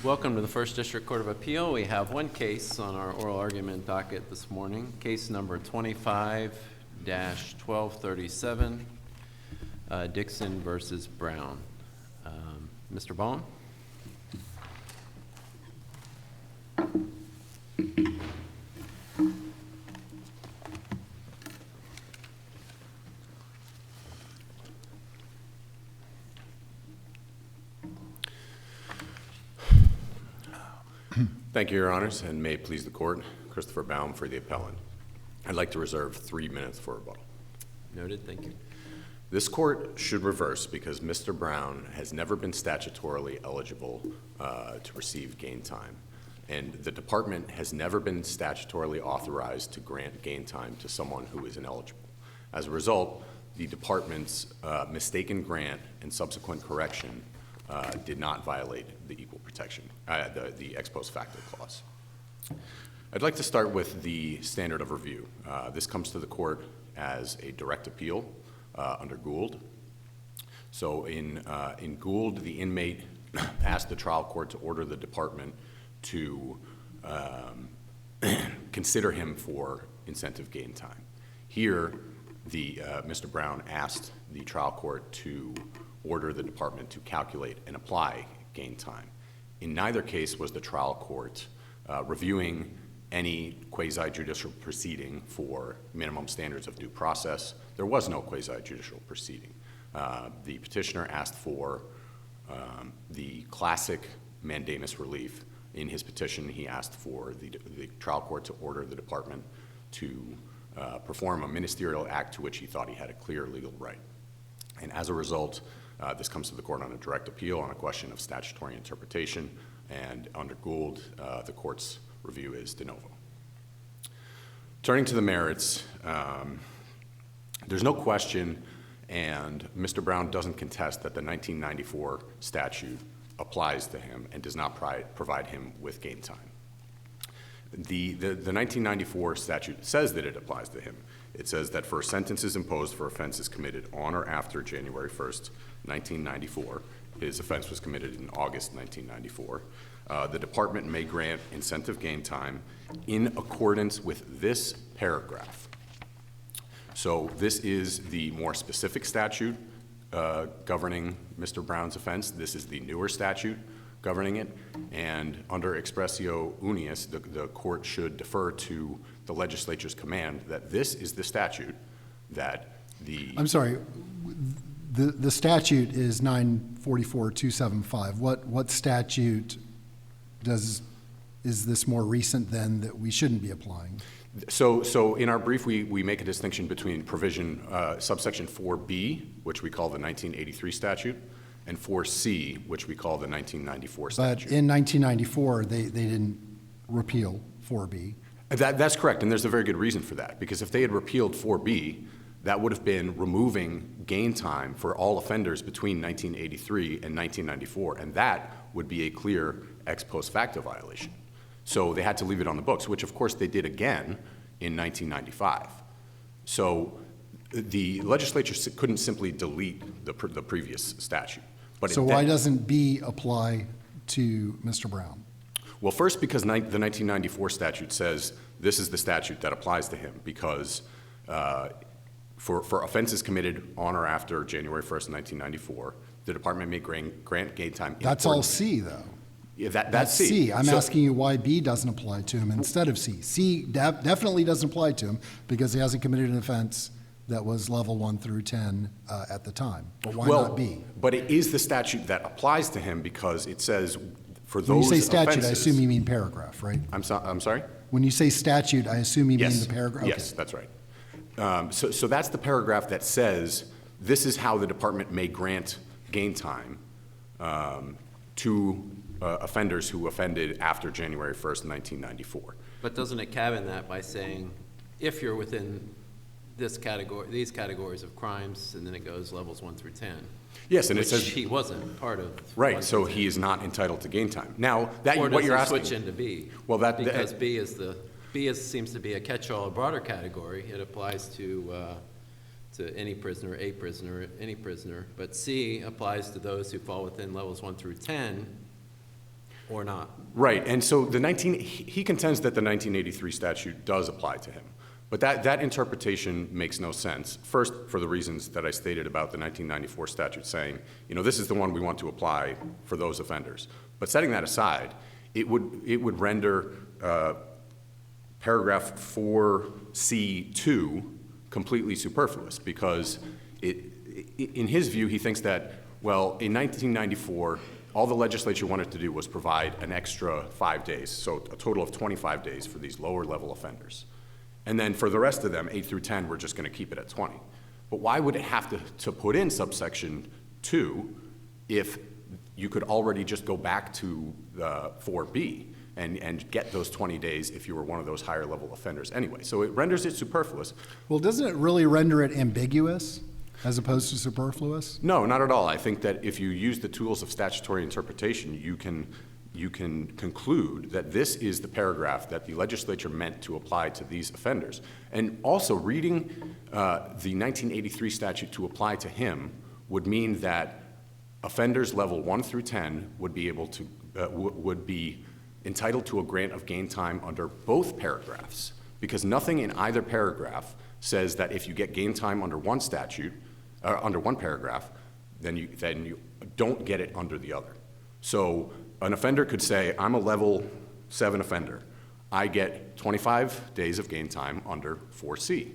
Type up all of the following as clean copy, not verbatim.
Welcome to the First District Court of Appeal. We have one case on our oral argument docket this morning, case number 25-1237, Dixon versus Brown. Mr. Bowen? Thank you, Your Honors, and may it please the Court, Christopher Baum for the appellant. I'd like to reserve 3 minutes for rebuttal. Noted, thank you. This Court should reverse because Mr. Brown has never been statutorily eligible to receive gain time, and the Department has never been statutorily authorized to grant gain time to someone who is ineligible. As a result, the Department's mistaken grant and subsequent correction did not violate the equal protection, the ex post facto clause. I'd like to start with the standard of review. This comes to the court as a direct appeal under Gould. So in Gould, the inmate asked the trial court to order the department to consider him for incentive gain time. Here, Mr. Brown asked the trial court to order the department to calculate and apply gain time. In neither case was the trial court reviewing any quasi-judicial proceeding for minimum standards of due process. There was no quasi-judicial proceeding. The petitioner asked for the classic mandamus relief. In his petition, he asked for the trial court to order the department to perform a ministerial act to which he thought he had a clear legal right. And as a result, this comes to the court on a direct appeal on a question of statutory interpretation, and under Gould, the court's review is de novo. Turning to the merits, there's no question, and Mr. Brown doesn't contest that the 1994 statute applies to him and does not provide him with gain time. The 1994 statute says that it applies to him. It says that for sentences imposed for offenses committed on or after January 1st, 1994, his offense was committed in August 1994, the department may grant incentive gain time in accordance with this paragraph. So this is the more specific statute governing Mr. Brown's offense. This is the newer statute governing it, and under expressio unius, the court should defer to the legislature's command that this is the statute that the— I'm sorry, the statute is 944-275. What statute is this more recent than that we shouldn't be applying? So in our brief, we make a distinction between provision subsection 4B, which we call the 1983 statute, and 4C, which we call the 1994 statute. But in 1994, they didn't repeal 4B. That's correct, and there's a very good reason for that, because if they had repealed 4B, that would have been removing gain time for all offenders between 1983 and 1994, and that would be a clear ex post facto violation. So they had to leave it on the books, which of course they did again in 1995. So the legislature couldn't simply delete the previous statute. But so why doesn't B apply to Mr. Brown? Well, first, because the 1994 statute says this is the statute that applies to him, because for offenses committed on or after January 1st, 1994, the department may grant gain time. That's all C, though. Yeah, that's C. I'm asking you why B doesn't apply to him instead of C. C definitely doesn't apply to him because he hasn't committed an offense that was level 1 through 10 at the time. But why not B? But it is the statute that applies to him because it says for those When you say statute, offenses, I assume you mean paragraph, right? I'm sorry? When you say statute, I assume you mean Yes. the paragraph? Yes, that's right. So that's the paragraph that says this is how the department may grant gain time to offenders who offended after January 1st, 1994. But doesn't it cabin that by saying if you're within this category, these categories of crimes, and then it goes levels 1 through 10? Yes, and it Which says he wasn't part of. right. So he is not entitled to gain time. Now that Or what you're does he asking. switch into B? Well, because B seems to be a catch-all, a broader category. It applies to any prisoner, any prisoner. But C applies to those who fall within levels 1 through 10. or not. Right, and so he contends that the 1983 statute does apply to him. But that interpretation makes no sense. First, for the reasons that I stated about the 1994 statute saying, this is the one we want to apply for those offenders. But setting that aside, it would render paragraph 4C2 completely superfluous because in his view, he thinks that, well, in 1994, all the legislature wanted to do was provide an extra 5 days, so a total of 25 days for these lower level offenders. And then for the rest of them, 8 through 10, we're just going to keep it at 20. But why would it have to put in subsection 2 if you could already just go back to 4B and get those 20 days if you were one of those higher level offenders anyway? So it renders it superfluous. Well, doesn't it really render it ambiguous as opposed to superfluous? No, not at all. I think that if you use the tools of statutory interpretation, you can conclude that this is the paragraph that the legislature meant to apply to these offenders. And also, reading the 1983 statute to apply to him would mean that offenders level 1 through 10 would be able to would be entitled to a grant of gain time under both paragraphs, because nothing in either paragraph says that if you get gain time under one statute, under one paragraph, then you don't get it under the other. So an offender could say, I'm a level 7 offender. I get 25 days of gain time under 4C.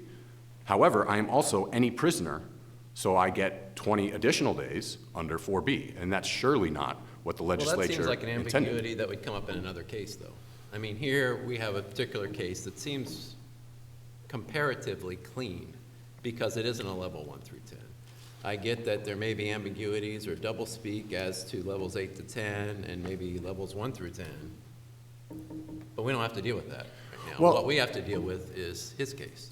However, I am also any prisoner, so I get 20 additional days under 4B, and that's surely not what the legislature intended. Well, that seems like an ambiguity that would come up in another case, though. I mean, here we have a particular case that seems comparatively clean because it isn't a level 1 through 10. I get that there may be ambiguities or doublespeak as to levels 8 to 10 and maybe levels 1 through 10, but we don't have to deal with that right now. Well, what we have to deal with is his case.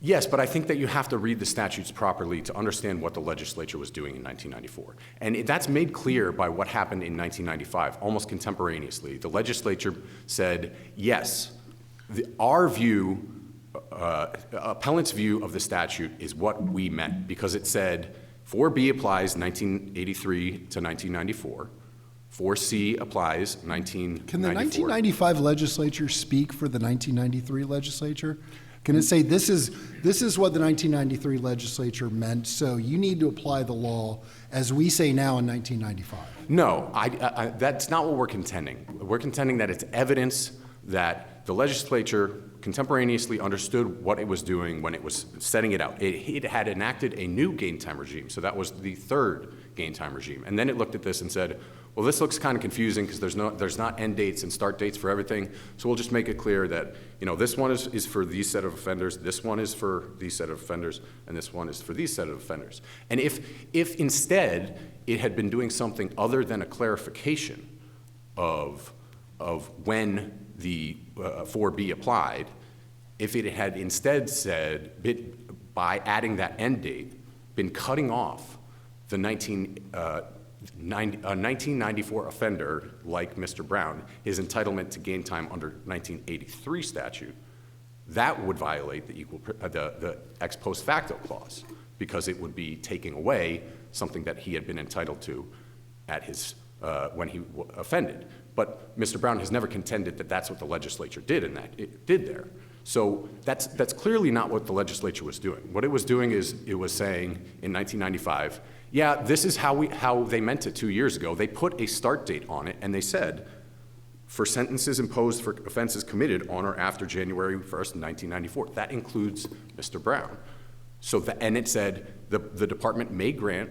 Yes, but I think that you have to read the statutes properly to understand what the legislature was doing in 1994. And that's made clear by what happened in 1995, almost contemporaneously. The legislature said, yes, our view, appellant's view of the statute is what we meant, because it said 4B applies 1983 to 1994, 4C applies 1994. Can the 1995 legislature speak for the 1993 legislature? Can it say this is what the 1993 legislature meant, so you need to apply the law as we say now in 1995? No, that's not what we're contending. We're contending that it's evidence that the legislature contemporaneously understood what it was doing when it was setting it out. It had enacted a new gain time regime, so that was the third gain time regime. And then it looked at this and said, well, this looks kind of confusing because there's not end dates and start dates for everything, so we'll just make it clear that this one is for these set of offenders, this one is for these set of offenders, and this one is for these set of offenders. And if instead it had been doing something other than a clarification of when the 4B applied, if it had instead said, by adding that end date, been cutting off the 1994 offender, like Mr. Brown, his entitlement to gain time under 1983 statute, that would violate the ex post facto clause, because it would be taking away something that he had been entitled to at his when he offended. But Mr. Brown has never contended that that's what the legislature did, and that it did there. So that's clearly not what the legislature was doing. What it was doing is it was saying in 1995, yeah, this is how they meant it 2 years ago. They put a start date on it, and they said, for sentences imposed for offenses committed on or after January 1st, 1994. That includes Mr. Brown. And it said the department may grant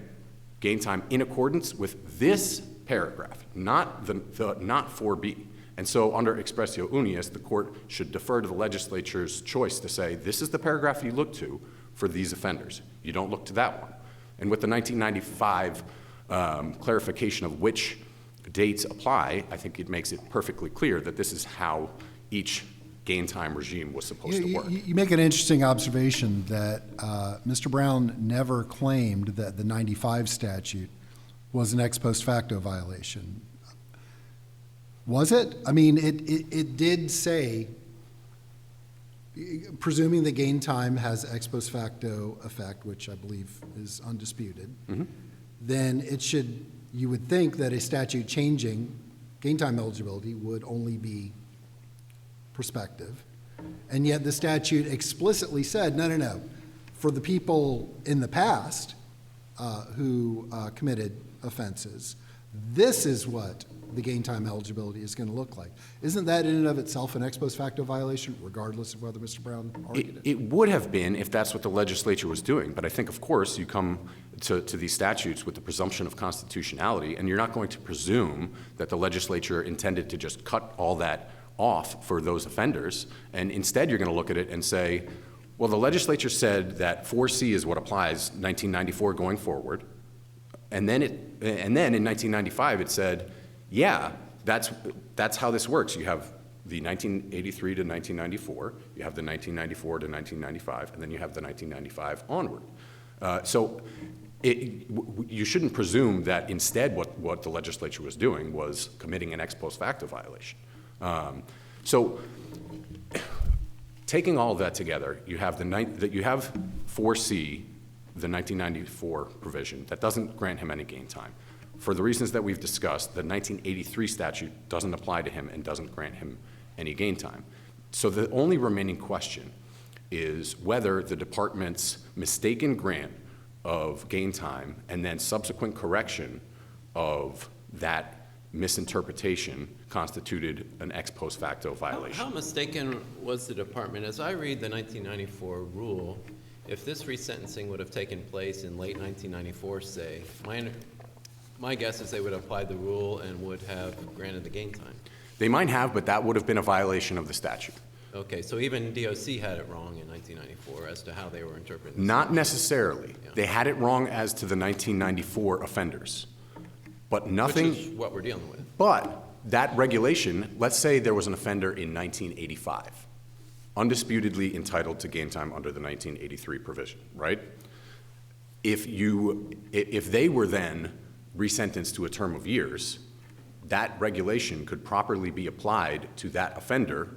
gain time in accordance with this paragraph, not 4B. And so under expressio unius, the court should defer to the legislature's choice to say, this is the paragraph you look to for these offenders. You don't look to that one. And with the 1995 clarification of which dates apply, I think it makes it perfectly clear that this is how each gain time regime was supposed to work. You make an interesting observation that Mr. Brown never claimed that the 95 statute was an ex post facto violation. Was it? I mean, it did say, presuming the gain time has ex post facto effect, which I believe is undisputed, then you would think that a statute changing gain time eligibility would only be prospective. And yet the statute explicitly said, no. For the people in the past who committed offenses, this is what the gain time eligibility is going to look like. Isn't that in and of itself an ex post facto violation, regardless of whether Mr. Brown argued it? It would have been if that's what the legislature was doing. But I think, of course, you come to these statutes with the presumption of constitutionality, and you're not going to presume that the legislature intended to just cut all that off for those offenders. And instead, you're going to look at it and say, well, the legislature said that 4C is what applies 1994 going forward. And then in 1995, it said, yeah, that's how this works. You have the 1983 to 1994, you have the 1994 to 1995, and then you have the 1995 onward. So you shouldn't presume that instead what the legislature was doing was committing an ex post facto violation. So taking all of that together, you have 4C, the 1994 provision, that doesn't grant him any gain time. For the reasons that we've discussed, the 1983 statute doesn't apply to him and doesn't grant him any gain time. So the only remaining question is whether the department's mistaken grant of gain time and then subsequent correction of that misinterpretation constituted an ex post facto violation. How mistaken was the department? As I read the 1994 rule, if this resentencing would have taken place in late 1994, say, my guess is they would have applied the rule and would have granted the gain time. They might have, but that would have been a violation of the statute. Okay, so even DOC had it wrong in 1994 as to how they were interpreting this. Not necessarily. Yeah. They had it wrong as to the 1994 offenders. But nothing. Which is what we're dealing with. But that regulation, let's say there was an offender in 1985, undisputedly entitled to gain time under the 1983 provision, right? If they were then resentenced to a term of years, that regulation could properly be applied to that offender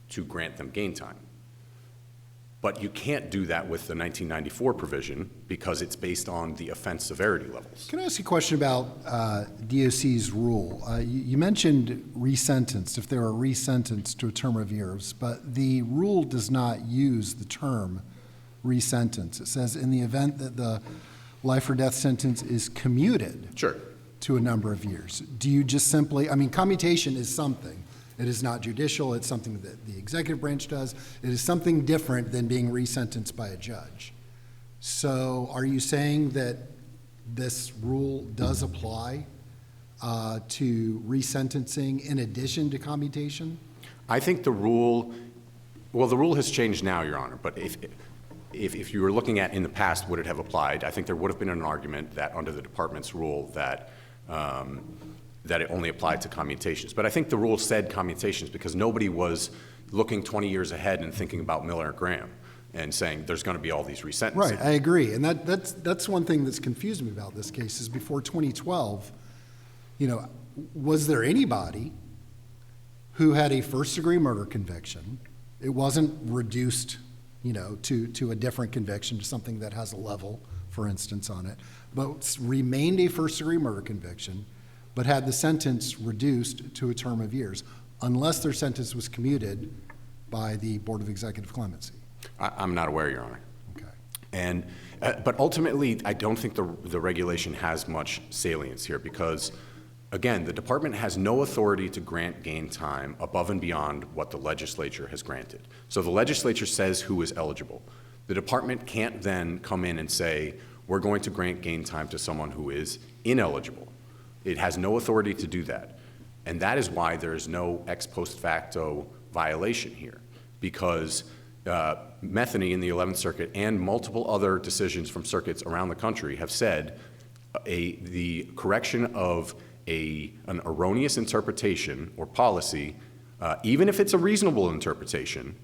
to grant them gain time. But you can't do that with the 1994 provision because it's based on the offense severity levels. Can I ask you a question about DOC's rule? You mentioned resentenced, if they were resentenced to a term of years, but the rule does not use the term resentence. It says in the event that the life or death sentence is commuted Sure. to a number of years. Do you just simply, commutation is something. It is not judicial, it's something that the executive branch does. It is something different than being resentenced by a judge. So are you saying that this rule does apply to resentencing in addition to commutation? I think the rule has changed now, Your Honor, but if you were looking at in the past, would it have applied? I think there would have been an argument that under the department's rule that it only applied to commutations. But I think the rule said commutations because nobody was looking 20 years ahead and thinking about Miller and Graham and saying there's going to be all these resentencing. Right, I agree. And that's one thing that's confused me about this case is before 2012, was there anybody who had a first-degree murder conviction? It wasn't reduced, to a different conviction, to something that has a level, for instance, on it, but remained a first-degree murder conviction, but had the sentence reduced to a term of years, unless their sentence was commuted by the Board of Executive Clemency. I'm not aware, Your Honor. Okay. But ultimately, I don't think the regulation has much salience here because, again, the department has no authority to grant gain time above and beyond what the legislature has granted. So the legislature says who is eligible. The department can't then come in and say, we're going to grant gain time to someone who is ineligible. It has no authority to do that. And that is why there is no ex post facto violation here, because Metheny in the 11th Circuit and multiple other decisions from circuits around the country have said the correction of an erroneous interpretation or policy, even if it's a reasonable interpretation,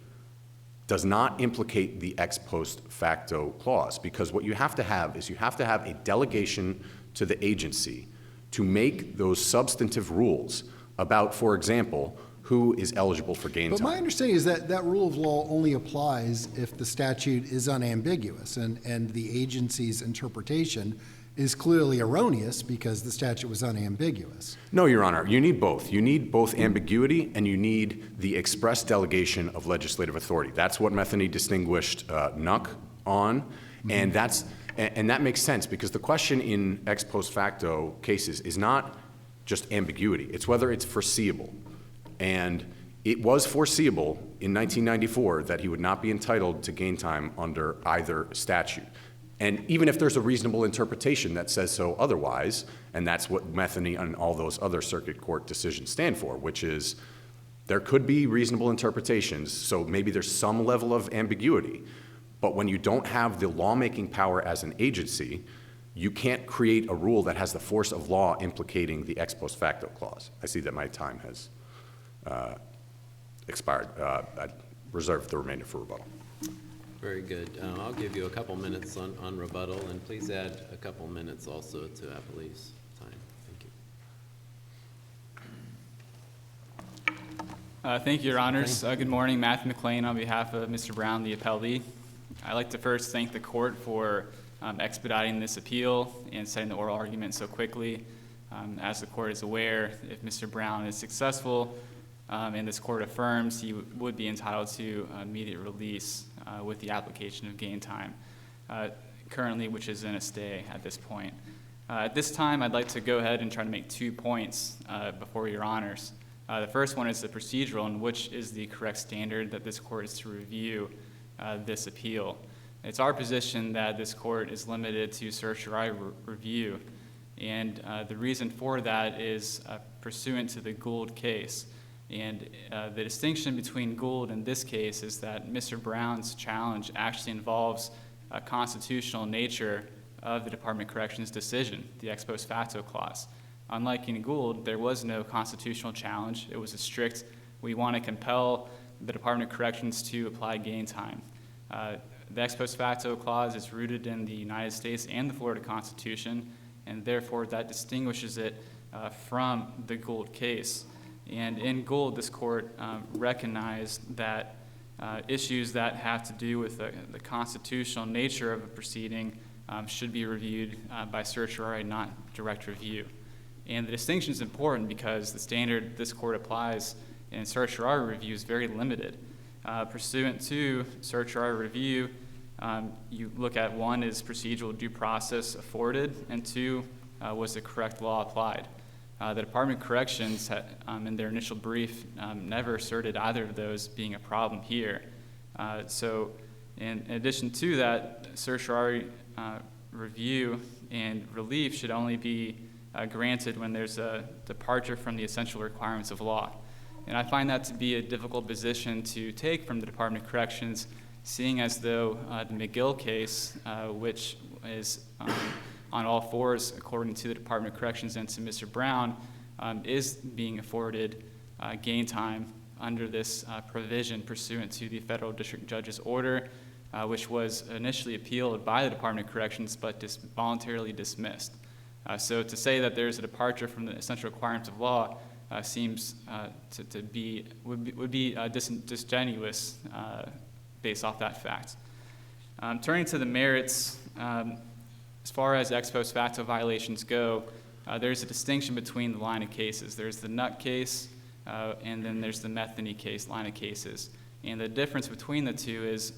does not implicate the ex post facto clause, because what you have to have is a delegation to the agency to make those substantive rules about, for example, who is eligible for gain time. But my understanding is that that rule of law only applies if the statute is unambiguous and the agency's interpretation is clearly erroneous because the statute was unambiguous. No, Your Honor, you need both. You need both ambiguity and you need the express delegation of legislative authority. That's what Metheny distinguished Nuck on, and that makes sense because the question in ex post facto cases is not just ambiguity, it's whether it's foreseeable. And it was foreseeable in 1994 that he would not be entitled to gain time under either statute. And even if there's a reasonable interpretation that says so otherwise, and that's what Metheny and all those other circuit court decisions stand for, which is there could be reasonable interpretations, so maybe there's some level of ambiguity, but when you don't have the lawmaking power as an agency, you can't create a rule that has the force of law implicating the ex post facto clause. I see that my time has expired. I reserve the remainder for rebuttal. Very good. I'll give you a couple minutes on rebuttal, and please add a couple minutes also to Applebee's time. Thank you. Thank you, Your Honors. Good morning. Matthew McLean on behalf of Mr. Brown, the appellee. I'd like to first thank the court for expediting this appeal and setting the oral argument so quickly. As the court is aware, if Mr. Brown is successful and this court affirms, he would be entitled to immediate release with the application of gain time, currently, which is in a stay at this point. At this time, I'd like to go ahead and try to make 2 points before Your Honors. The first one is the procedural, and which is the correct standard that this court is to review this appeal. It's our position that this court is limited to certiorari review, and the reason for that is pursuant to the Gould case. And the distinction between Gould and this case is that Mr. Brown's challenge actually involves a constitutional nature of the Department of Corrections decision, the ex post facto clause. Unlike in Gould, there was no constitutional challenge. It was a strict, we want to compel the Department of Corrections to apply gain time. The ex post facto clause is rooted in the United States and the Florida Constitution, and therefore that distinguishes it from the Gould case. And in Gould, this court recognized that issues that have to do with the constitutional nature of a proceeding should be reviewed by certiorari, not direct review. And the distinction is important because the standard this court applies in certiorari review is very limited. Pursuant to certiorari review, you look at 1 is procedural due process afforded, and 2 was the correct law applied. The Department of Corrections, in their initial brief, never asserted either of those being a problem here. So in addition to that, certiorari review and relief should only be granted when there's a departure from the essential requirements of law. And I find that to be a difficult position to take from the Department of Corrections, seeing as though the McGill case, which is on all fours according to the Department of Corrections and to Mr. Brown, is being afforded gain time under this provision pursuant to the federal district judge's order, which was initially appealed by the Department of Corrections but voluntarily dismissed. So to say that there's a departure from the essential requirements of law seems would be disingenuous based off that fact. Turning to the merits, as far as ex post facto violations go, there's a distinction between the line of cases. There's the Nutt case, and then there's the Metheny case line of cases. And the difference between the two is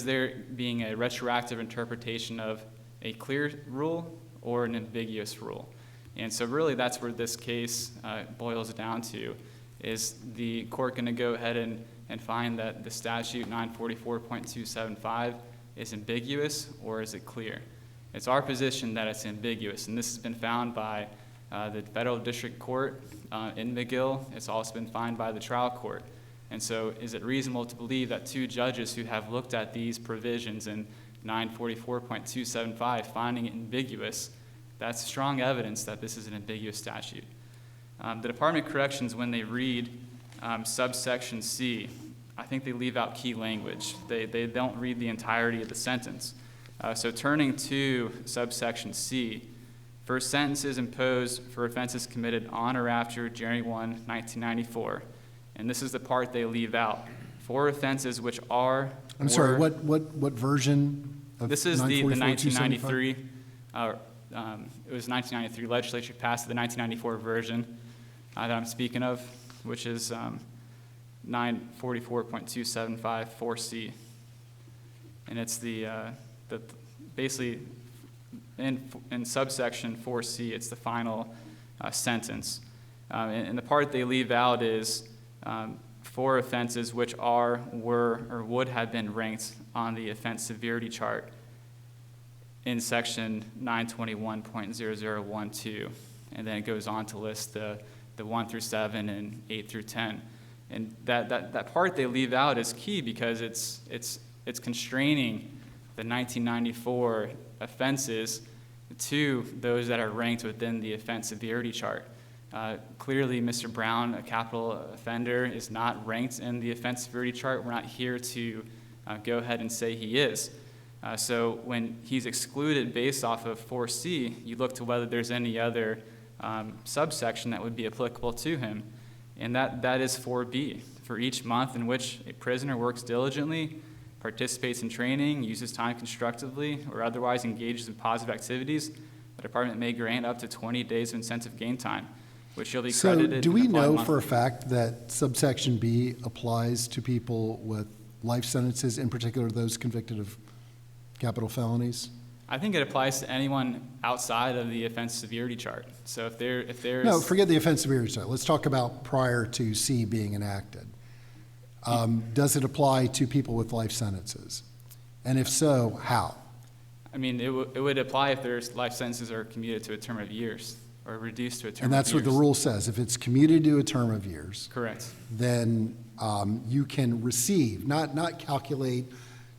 there being a retroactive interpretation of a clear rule or an ambiguous rule? And so really that's where this case boils down to. Is the court going to go ahead and find that the statute 944.275 is ambiguous, or is it clear? It's our position that it's ambiguous, and this has been found by the federal district court in McGill. It's also been found by the trial court. And so is it reasonable to believe that 2 judges who have looked at these provisions in 944.275 finding it ambiguous, that's strong evidence that this is an ambiguous statute. The Department of Corrections, when they read subsection C, I think they leave out key language. They don't read the entirety of the sentence. So turning to subsection C, for sentences imposed for offenses committed on or after January 1, 1994, and this is the part they leave out, for offenses which are... I'm sorry, what version of This is the 1993 it was 1993 legislature passed the 1994 version that I'm speaking of, which is 944.275 4C. And it's the basically in subsection 4C, it's the final sentence. And the part they leave out is for offenses which are, were, or would have been ranked on the offense severity chart in section 921.0012. And then it goes on to list the 1 through 7 and 8 through 10. And that part they leave out is key because it's constraining the 1994 offenses to those that are ranked within the offense severity chart. Clearly, Mr. Brown, a capital offender, is not ranked in the offense severity chart. We're not here to go ahead and say he is. So when he's excluded based off of 4C, you look to whether there's any other subsection that would be applicable to him. And that is 4B. For each month in which a prisoner works diligently, participates in training, uses time constructively, or otherwise engages in positive activities, the department may grant up to 20 days of incentive gain time, which shall be So credited. do we and applied know monthly. for a fact that subsection B applies to people with life sentences, in particular those convicted of capital felonies? I think it applies to anyone outside of the offense severity chart. So if there's No, forget the offense severity chart. Let's talk about prior to C being enacted. Does it apply to people with life sentences? And if so, how? I mean, it would apply if their life sentences are commuted to a term of years or reduced to a term And of that's what the years. rule says. If it's commuted to a term of years, Correct. then you can receive, not calculate,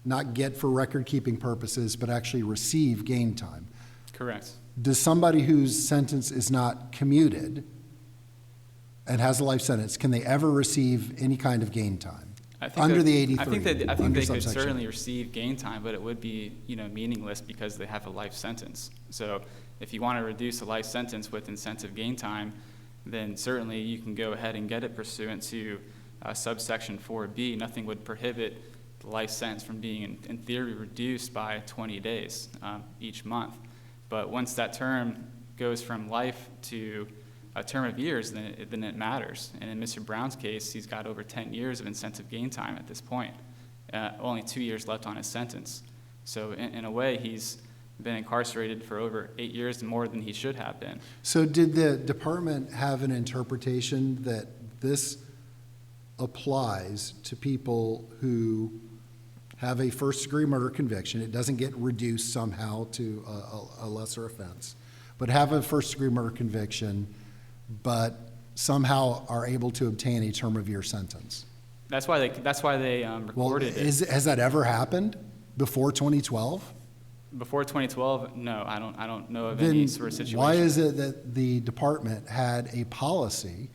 not get for record-keeping purposes, but actually receive gain time. Correct. Does somebody whose sentence is not commuted and has a life sentence, can they ever receive any kind of gain time? I think Under that- the 83, I think under they could subsection. certainly receive gain time, but it would be, meaningless because they have a life sentence. So if you want to reduce a life sentence with incentive gain time, then certainly you can go ahead and get it pursuant to subsection 4B. Nothing would prohibit the life sentence from being, in theory, reduced by 20 days each month. But once that term goes from life to a term of years, then it matters. And in Mr. Brown's case, he's got over 10 years of incentive gain time at this point. Only 2 years left on his sentence. So in a way, he's been incarcerated for over 8 years, more than he should have been. So did the department have an interpretation that this applies to people who have a first-degree murder conviction? It doesn't get reduced somehow to a lesser offense, but have a first-degree murder conviction, but somehow are able to obtain a term of year sentence. That's why they Well, recorded it. has that ever happened before 2012? Before 2012, no, I don't know of Then any sort of situation. why is it that the department had a policy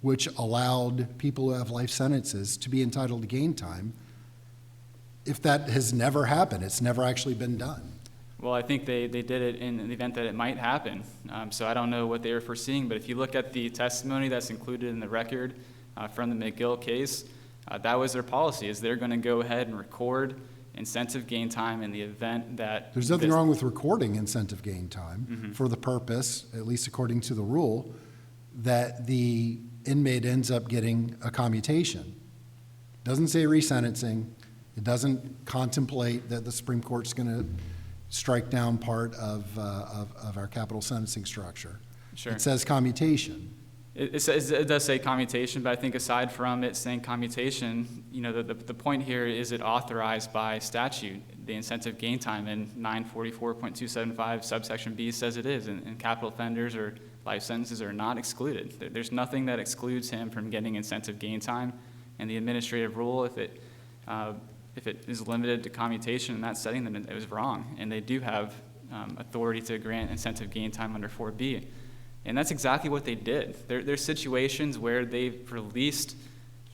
which allowed people who have life sentences to be entitled to gain time if that has never happened? It's never actually been done. Well, I think they did it in the event that it might happen. So I don't know what they were foreseeing, but if you look at the testimony that's included in the record from the McGill case, that was their policy, is they're going to go ahead and record incentive gain time in the event that... There's nothing wrong with recording incentive gain time for the purpose, at least according to the rule, that the inmate ends up getting a commutation. Doesn't say resentencing. It doesn't contemplate that the Supreme Court's going to strike down part of our capital sentencing structure. Sure. It says commutation. It does say commutation, but I think aside from it saying commutation, the point here is it authorized by statute. The incentive gain time in 944.275 subsection B says it is, and capital offenders or life sentences are not excluded. There's nothing that excludes him from getting incentive gain time, and the administrative rule, if it is limited to commutation in that setting, then it was wrong, and they do have authority to grant incentive gain time under 4B. And that's exactly what they did. There's situations where they've released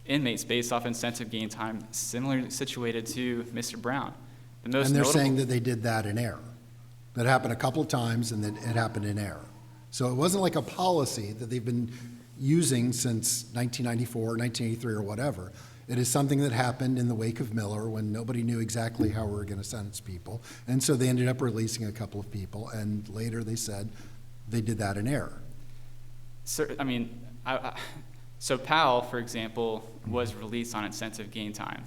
inmates based off incentive gain time similarly situated to Mr. Brown. The most And they're notable- saying that they did that in error. That happened a couple of times and that it happened in error. So it wasn't like a policy that they've been using since 1994, 1983 or whatever. It is something that happened in the wake of Miller when nobody knew exactly how we were going to sentence people. And so they ended up releasing a couple of people, and later they said they did that in error. So Powell, for example, was released on incentive gain time,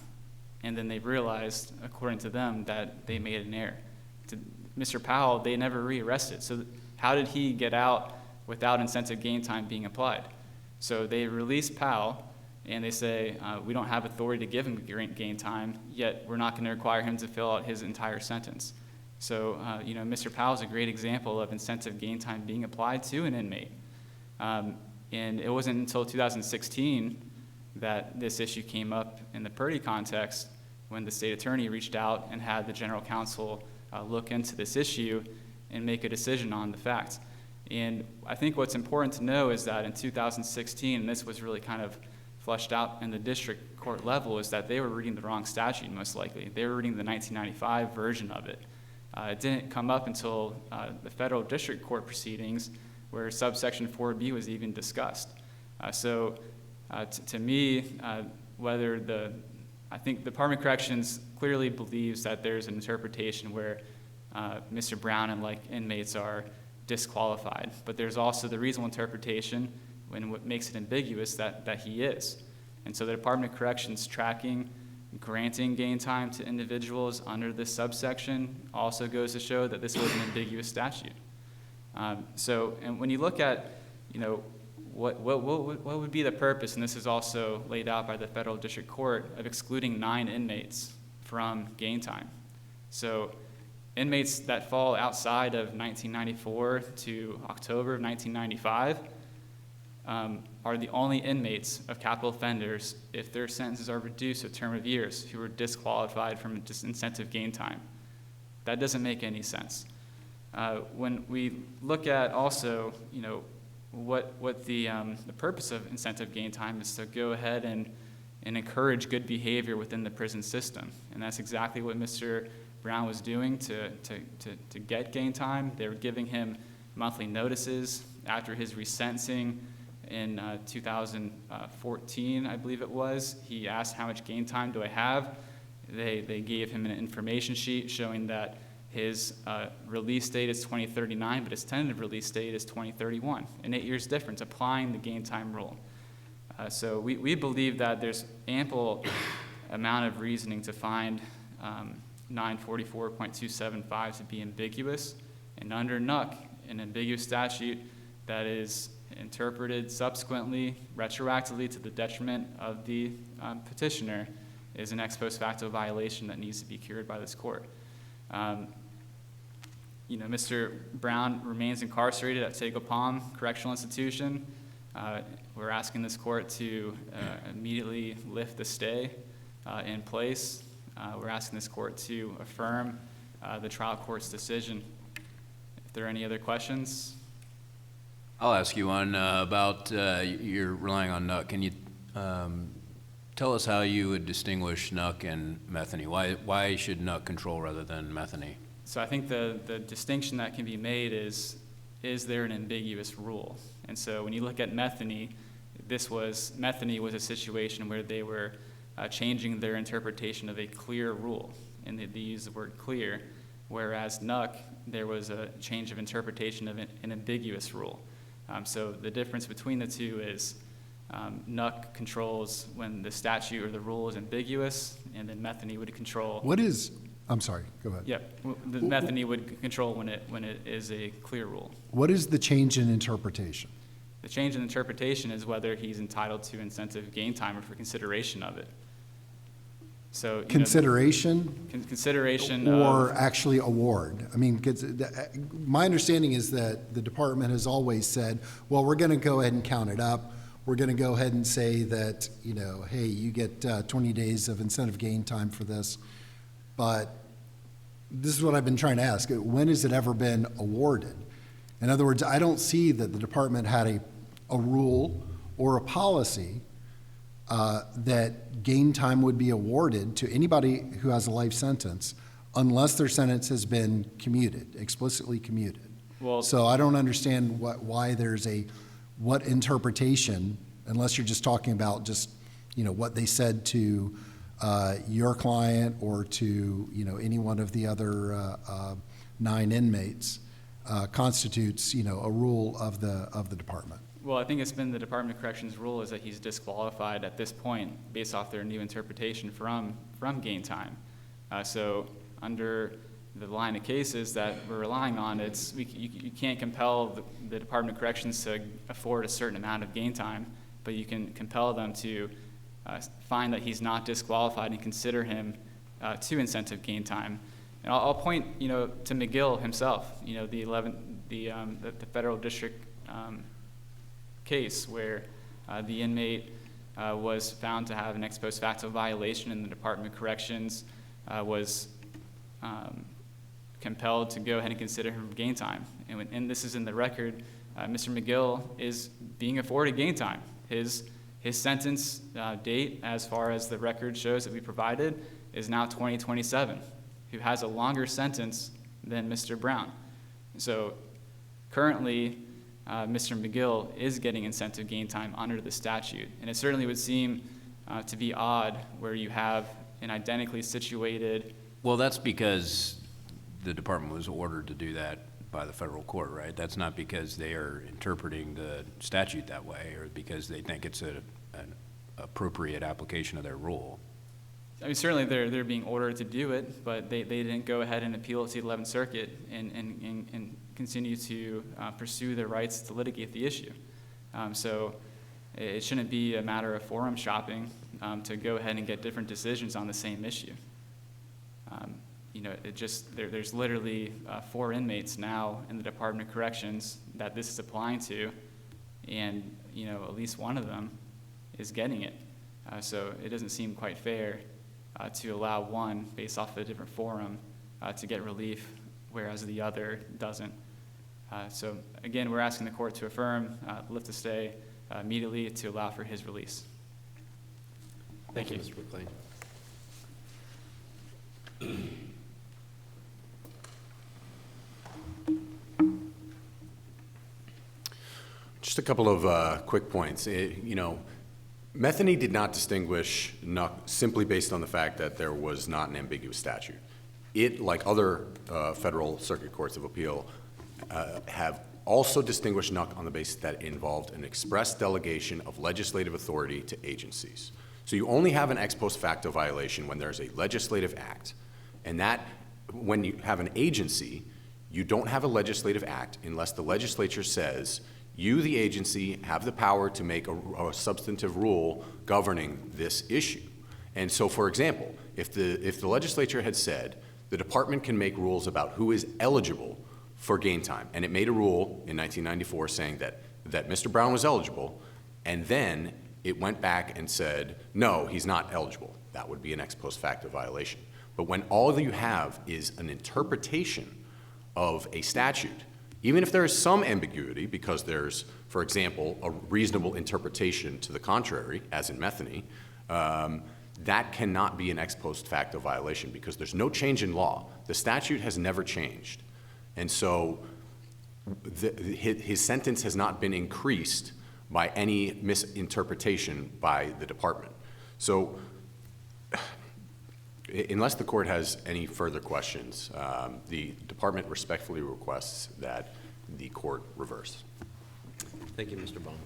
and then they realized, according to them, that they made an error. Mr. Powell, they never rearrested. So how did he get out without incentive gain time being applied? So they release Powell, and they say, we don't have authority to give him gain time, yet we're not going to require him to fill out his entire sentence. So, Mr. Powell is a great example of incentive gain time being applied to an inmate. And it wasn't until 2016 that this issue came up in the Purdy context, when the state attorney reached out and had the general counsel look into this issue and make a decision on the facts. And I think what's important to know is that in 2016, and this was really kind of flushed out in the district court level, is that they were reading the wrong statute, most likely. They were reading the 1995 version of it. It didn't come up until the federal district court proceedings, where subsection 4B was even discussed. To me, I think the Department of Corrections clearly believes that there's an interpretation where Mr. Brown and like inmates are disqualified, but there's also the reasonable interpretation, and what makes it ambiguous, that he is. And so the Department of Corrections tracking, granting gain time to individuals under this subsection also goes to show that this was an ambiguous statute. And when you look at, what would be the purpose, and this is also laid out by the federal district court, of excluding 9 inmates from gain time. So inmates that fall outside of 1994 to October of 1995 are the only inmates of capital offenders, if their sentences are reduced to a term of years, who are disqualified from incentive gain time. That doesn't make any sense. When we look at also, what the purpose of incentive gain time is, to go ahead and encourage good behavior within the prison system. And that's exactly what Mr. Brown was doing to get gain time. They were giving him monthly notices after his resentencing in 2014, I believe it was. He asked, how much gain time do I have? They gave him an information sheet showing that his release date is 2039, but his tentative release date is 2031, an 8 years difference, applying the gain time rule. So we believe that there's ample amount of reasoning to find 944.275 to be ambiguous, and under NUC, an ambiguous statute that is interpreted subsequently, retroactively, to the detriment of the petitioner, is an ex post facto violation that needs to be cured by this court. Mr. Brown remains incarcerated at Tego Palm Correctional Institution. We're asking this court to immediately lift the stay in place. We're asking this court to affirm the trial court's decision. If there are any other questions? I'll ask you one about you're relying on NUC. Can you tell us how you would distinguish NUC and Metheny? Why should NUC control rather than Metheny? So I think the distinction that can be made is there an ambiguous rule? And so when you look at Metheny, Metheny was a situation where they were changing their interpretation of a clear rule, and they use the word clear, whereas NUC, there was a change of interpretation of an ambiguous rule. So the difference between the two is NUC controls when the statute or the rule is ambiguous, and then Metheny would control. I'm sorry, go ahead. Yeah, the Metheny would control when it is a clear rule. What is the change in interpretation? The change in interpretation is whether he's entitled to incentive gain time or for consideration of it. So Consideration? Consideration Or of, actually award? I mean, my understanding is that the department has always said, well, we're going to go ahead and count it up. We're going to go ahead and say that, hey, you get 20 days of incentive gain time for this. But this is what I've been trying to ask. When has it ever been awarded? In other words, I don't see that the department had a rule or a policy that gain time would be awarded to anybody who has a life sentence unless their sentence has been commuted, explicitly commuted. So I don't understand why there's what interpretation, unless you're just talking about just what they said to your client or to, any one of the other 9 inmates constitutes, a rule of the department. Well, I think it's been the Department of Corrections' rule is that he's disqualified at this point based off their new interpretation from gain time. So under the line of cases that we're relying on, you can't compel the Department of Corrections to afford a certain amount of gain time, but you can compel them to find that he's not disqualified and consider him to incentive gain time. And I'll point, to McGill himself, the federal district case where the inmate was found to have an ex post facto violation, and the Department of Corrections was compelled to go ahead and consider him for gain time. And this is in the record. Mr. McGill is being afforded gain time. His sentence date, as far as the record shows that we provided, is now 2027, who has a longer sentence than Mr. Brown. So currently, Mr. McGill is getting incentive gain time under the statute. And it certainly would seem to be odd where you have an identically situated. Well, that's because the department was ordered to do that by the federal court, right? That's not because they are interpreting the statute that way or because they think it's an appropriate application of their rule. I mean, certainly they're being ordered to do it, but they didn't go ahead and appeal it to the 11th Circuit and continue to pursue their rights to litigate the issue. So it shouldn't be a matter of forum shopping to go ahead and get different decisions on the same issue. There's literally 4 inmates now in the Department of Corrections that this is applying to, and at least one of them is getting it. So it doesn't seem quite fair to allow one, based off of a different forum, to get relief, whereas the other doesn't. So again, we're asking the court to affirm, lift the stay immediately to allow for his release. Thank you, Mr. McLean. Just a couple of quick points. Metheny did not distinguish NUC simply based on the fact that there was not an ambiguous statute. It, like other federal circuit courts of appeal, have also distinguished NUC on the basis that it involved an express delegation of legislative authority to agencies. So you only have an ex post facto violation when there's a legislative act. And that, when you have an agency, you don't have a legislative act unless the legislature says, you, the agency, have the power to make a substantive rule governing this issue. And so, for example, if the legislature had said the department can make rules about who is eligible for gain time, and it made a rule in 1994 saying that Mr. Brown was eligible, and then it went back and said, no, he's not eligible, that would be an ex post facto violation. But when all you have is an interpretation of a statute, even if there is some ambiguity, because there's, for example, a reasonable interpretation to the contrary, as in Metheny, that cannot be an ex post facto violation because there's no change in law. The statute has never changed. And so his sentence has not been increased by any misinterpretation by the department. So unless the court has any further questions, the department respectfully requests that the court reverse. Thank you, Mr. Bond.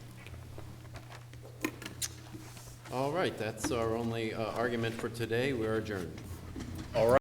All right, that's our only argument for today. We're adjourned.